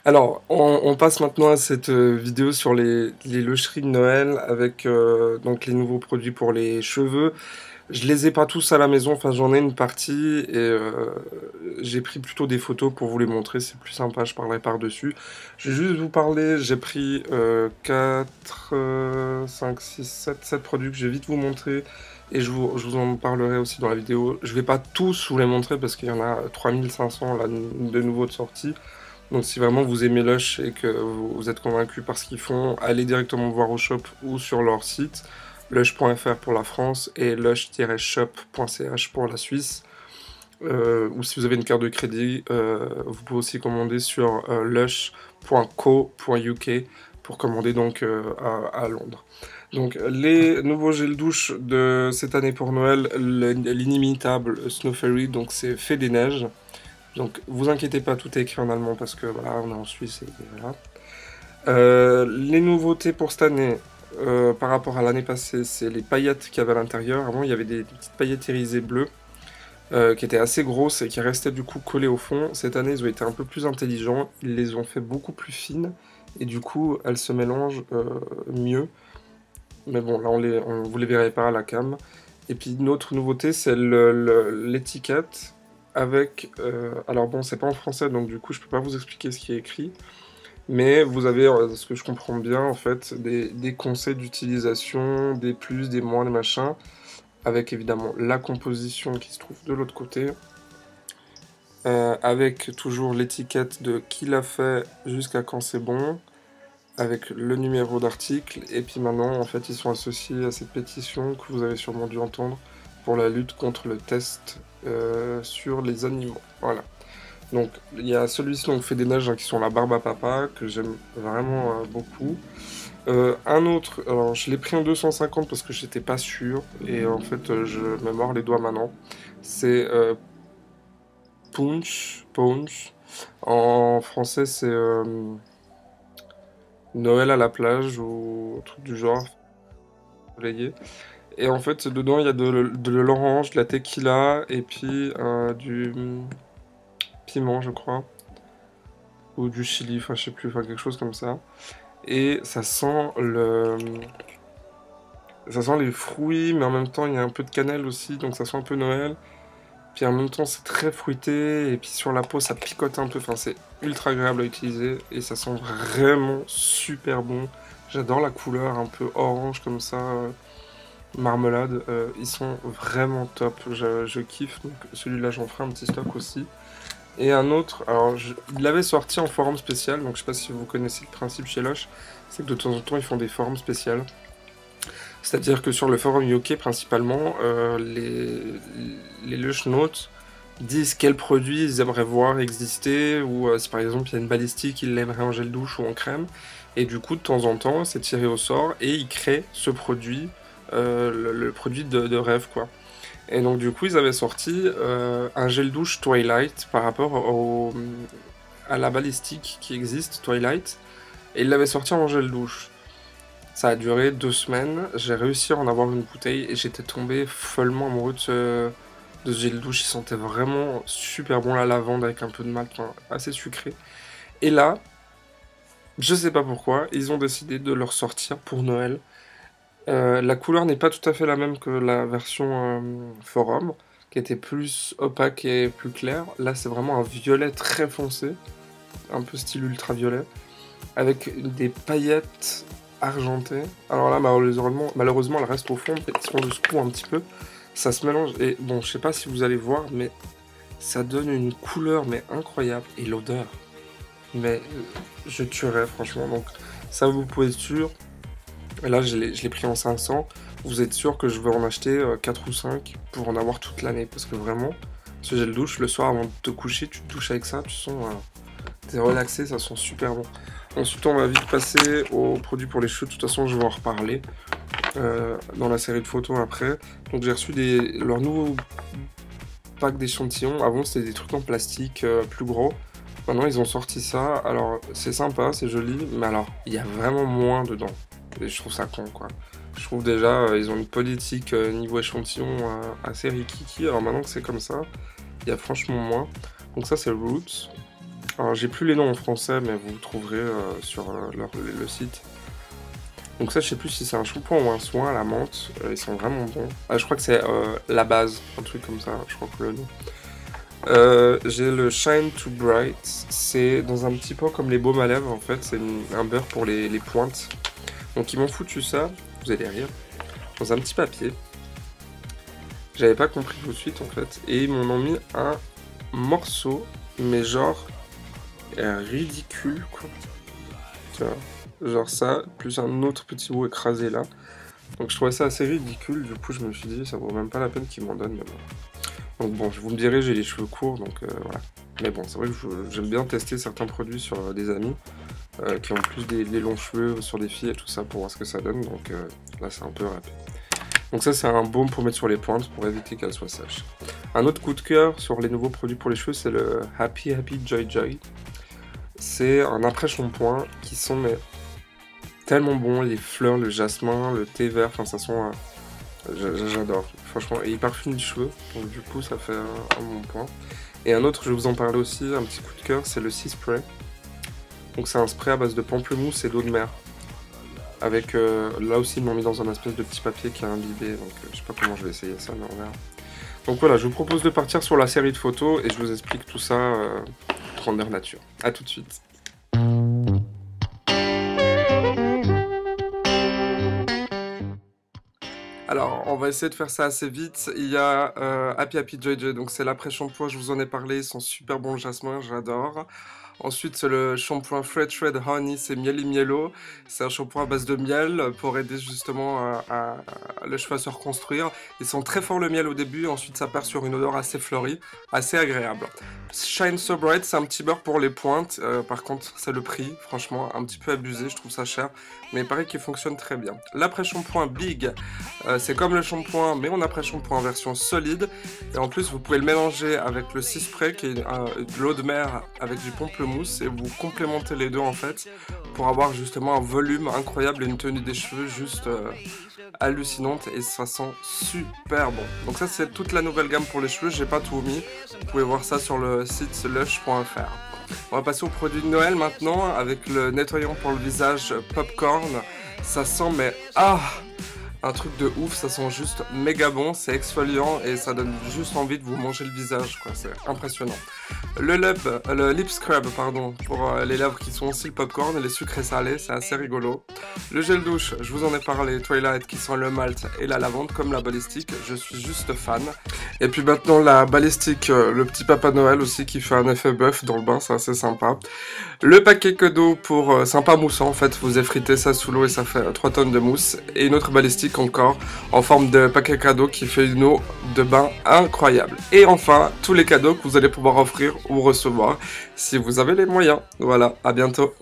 Alors, on passe maintenant à cette vidéo sur les locheries de Noël avec donc les nouveaux produits pour les cheveux. Je les ai pas tous à la maison, enfin j'en ai une partie et j'ai pris plutôt des photos pour vous les montrer, c'est plus sympa, je parlerai par-dessus. Je vais juste vous parler, j'ai pris 4, 5, 6, 7 produits que je vais vite vous montrer et je vous en parlerai aussi dans la vidéo. Je vais pas tous vous les montrer parce qu'il y en a 3500 là, de nouveaux de sortie. Donc si vraiment vous aimez Lush et que vous êtes convaincu par ce qu'ils font, allez directement voir au shop ou sur leur site, lush.fr pour la France et lush-shop.ch pour la Suisse. Ou si vous avez une carte de crédit, vous pouvez aussi commander sur lush.co.uk pour commander donc à Londres. Donc les nouveaux gels douche de cette année pour Noël, l'inimitable Snow Fairy, donc c'est fait des neiges. Donc vous inquiétez pas, tout est écrit en allemand parce que voilà, on est en Suisse et voilà. Les nouveautés pour cette année, par rapport à l'année passée, c'est les paillettes qu'il y avait à l'intérieur. Avant, il y avait des petites paillettes irisées bleues qui étaient assez grosses et qui restaient du coup collées au fond. Cette année, ils ont été un peu plus intelligents. Ils les ont fait beaucoup plus fines et du coup, elles se mélangent mieux. Mais bon, là, vous les verrez pas à la cam. Et puis, une autre nouveauté, c'est l'étiquette avec... alors bon, c'est pas en français, donc du coup, je peux pas vous expliquer ce qui est écrit. Mais vous avez, ce que je comprends bien, en fait, des conseils d'utilisation, des plus, des moins, des machins, avec évidemment la composition qui se trouve de l'autre côté, avec toujours l'étiquette de qui l'a fait jusqu'à quand c'est bon, avec le numéro d'article, et puis maintenant, en fait, ils sont associés à cette pétition que vous avez sûrement dû entendre pour la lutte contre le test sur les animaux. Voilà. Donc il y a celui-ci, donc fait des neiges, hein, qui sont la barbe à papa, que j'aime vraiment beaucoup. Un autre, alors je l'ai pris en 250 parce que j'étais pas sûr, et en fait je me mords les doigts maintenant. C'est Punch. En français c'est Noël à la plage ou un truc du genre. Soleillé. Et en fait dedans il y a de l'orange, de la tequila et puis du piment je crois. Ou du chili, enfin je sais plus, enfin quelque chose comme ça. Et ça sent les fruits, mais en même temps il y a un peu de cannelle aussi, donc ça sent un peu Noël. Puis en même temps c'est très fruité, et puis sur la peau ça picote un peu, enfin c'est ultra agréable à utiliser, et ça sent vraiment super bon. J'adore la couleur un peu orange comme ça, marmelade, ils sont vraiment top, je kiffe, donc celui-là j'en ferai un petit stock aussi. Et un autre, alors il l'avait sorti en forum spécial, donc je sais pas si vous connaissez le principe chez Lush, c'est que de temps en temps ils font des forums spéciales. C'est-à-dire que sur le forum UK principalement, les Lush Notes disent quels produits ils aimeraient voir exister, ou si par exemple il y a une balistique, ils l'aimeraient en gel douche ou en crème, et du coup de temps en temps c'est tiré au sort et ils créent ce produit, le produit de rêve quoi. Et donc du coup ils avaient sorti un gel douche Twilight par rapport à la balistique qui existe, Twilight, et ils l'avaient sorti en gel douche. Ça a duré 2 semaines, j'ai réussi à en avoir une bouteille et j'étais tombé follement amoureux de ce gel douche, il sentait vraiment super bon la lavande avec un peu de malt, enfin, assez sucré. Et là, je sais pas pourquoi, ils ont décidé de le ressortir pour Noël. La couleur n'est pas tout à fait la même que la version forum, qui était plus opaque et plus claire. Là, c'est vraiment un violet très foncé, un peu style ultraviolet, avec des paillettes argentées. Alors là, malheureusement, elle reste au fond, et si on le secoue un petit peu, ça se mélange. Et bon, je sais pas si vous allez voir, mais ça donne une couleur mais incroyable, et l'odeur. Mais je tuerais franchement, donc ça vous pouvez être sûr. Et là, je l'ai pris en 500. Vous êtes sûr que je vais en acheter 4 ou 5 pour en avoir toute l'année. Parce que vraiment, ce gel douche, le soir avant de te coucher, tu te douches avec ça, tu sens... t'es relaxé, ça sent super bon. Ensuite, on va vite passer aux produits pour les cheveux. De toute façon, je vais en reparler dans la série de photos après. Donc, j'ai reçu leur nouveau pack d'échantillons. Avant, c'était des trucs en plastique plus gros. Maintenant, ils ont sorti ça. Alors, c'est sympa, c'est joli. Mais alors, il y a vraiment moins dedans. Et je trouve ça con quoi. Je trouve déjà ils ont une politique niveau échantillon assez rikiki. Alors maintenant que c'est comme ça, il y a franchement moins. Donc ça c'est Roots. Alors j'ai plus les noms en français, mais vous trouverez sur le site. Donc ça, je sais plus si c'est un shampoing ou un soin à la menthe. Ils sont vraiment bons. Ah, je crois que c'est la base, un truc comme ça, je crois que le nom. J'ai le Shine Too Bright. C'est dans un petit pot comme les baumes à lèvres en fait. C'est un beurre pour les pointes. Donc ils m'ont foutu ça, vous allez rire, dans un petit papier. J'avais pas compris tout de suite en fait. Et ils m'en ont mis un morceau, mais genre ridicule quoi. Tu vois, genre ça, plus un autre petit bout écrasé là. Donc je trouvais ça assez ridicule, du coup je me suis dit ça vaut même pas la peine qu'ils m'en donnent. Mais bon. Donc bon, vous me direz, j'ai les cheveux courts, donc voilà. Mais bon, c'est vrai que j'aime bien tester certains produits sur des amis qui ont plus des longs cheveux sur des filles et tout ça pour voir ce que ça donne. Donc là c'est un peu rapide. Donc ça c'est un baume pour mettre sur les pointes pour éviter qu'elles soient sèches. Un autre coup de cœur sur les nouveaux produits pour les cheveux, c'est le Happy Happy Joy Joy. C'est un après-shampoing qui sont mais, tellement bons, les fleurs, le jasmin, le thé vert, enfin ça sent... j'adore, franchement, et il parfume les cheveux, donc du coup ça fait un bon point. Et un autre, je vais vous en parler aussi, un petit coup de cœur, c'est le Sea Spray. Donc c'est un spray à base de pamplemousse et d'eau de mer. Avec, là aussi ils m'ont mis dans un espèce de petit papier qui a imbibé, donc je sais pas comment je vais essayer ça, mais on verra. Donc voilà, je vous propose de partir sur la série de photos et je vous explique tout ça grandeur nature. A tout de suite. Alors, on va essayer de faire ça assez vite. Il y a Happy Happy Joy Joy, donc c'est l'après-shampoing, je vous en ai parlé, ils sont super bons le jasmin, j'adore. Ensuite, c'est le shampoing Fresh Red Honey, c'est miel et mielo. C'est un shampoing à base de miel pour aider justement le cheveu à se reconstruire. Ils sont très forts le miel au début, ensuite ça part sur une odeur assez fleurie, assez agréable. Shine So Bright, c'est un petit beurre pour les pointes. Par contre, c'est le prix, franchement, un petit peu abusé, je trouve ça cher. Mais il paraît qu'il fonctionne très bien. L'après-shampoing Big, c'est comme le shampoing, mais en après-shampoing en version solide. Et en plus, vous pouvez le mélanger avec le Sea Spray, qui est de l'eau de mer avec du pamplemousse. Et vous complémentez les deux en fait, pour avoir justement un volume incroyable et une tenue des cheveux juste hallucinante. Et ça sent super bon. Donc ça, c'est toute la nouvelle gamme pour les cheveux, j'ai pas tout mis. Vous pouvez voir ça sur le site lush.fr. On va passer au produit de Noël maintenant, avec le nettoyant pour le visage Popcorn. Ça sent mais un truc de ouf, ça sent juste méga bon, c'est exfoliant et ça donne juste envie de vous manger le visage, quoi, c'est impressionnant. Le lip scrub, pardon, pour les lèvres qui sont aussi le popcorn et les sucrés salés, c'est assez rigolo. Le gel douche, je vous en ai parlé, Twilight qui sent le malt et la lavande comme la balistique, je suis juste fan. Et puis maintenant la balistique, le petit papa Noël aussi qui fait un effet bœuf dans le bain, c'est assez sympa. Le paquet cadeau pour sympa moussant, en fait, vous effritez ça sous l'eau et ça fait 3 tonnes de mousse. Et une autre balistique encore en forme de paquet cadeau qui fait une eau de bain incroyable. Et enfin, tous les cadeaux que vous allez pouvoir offrir ou recevoir si vous avez les moyens. Voilà, à bientôt.